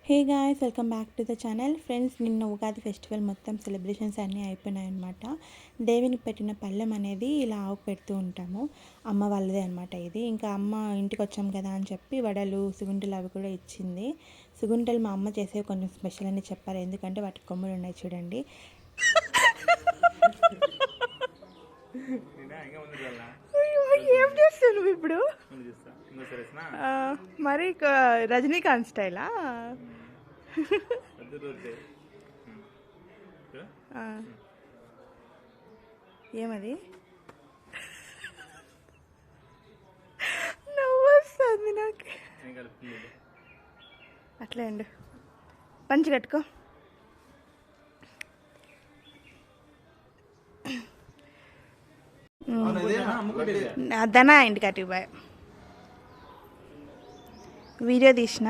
Hey guys, welcome back to the channel. Friends, నిన్న Ugadi festival మొత్తం celebrations అన్నీ అయిపోయినాయి అనమాట. దేవునికి పెట్టిన పళ్ళెం అనేది ఇలా ఆవుకు పెడుతూ ఉంటాము. అమ్మ వాళ్ళదే అనమాట ఇది. ఇంకా అమ్మ ఇంటికి వచ్చాం కదా అని చెప్పి వడలు, సుగుంటలు అవి కూడా ఇచ్చింది. సుగుంటలు మా అమ్మ చేసేవి కొంచెం స్పెషల్ అని చెప్పారు, ఎందుకంటే వాటికి కొమ్ములు ఉన్నాయి చూడండి. ఏం చేస్తావు నువ్వు ఇప్పుడు? మరి రజనీకాంత్ స్టైలా? ఏమది? నవ్వు వస్తుంది నాకు. అట్లే అండి, పంచి కట్టుకో. దనా ఇంటికి అటు బాయ్ వీడియో తీసిన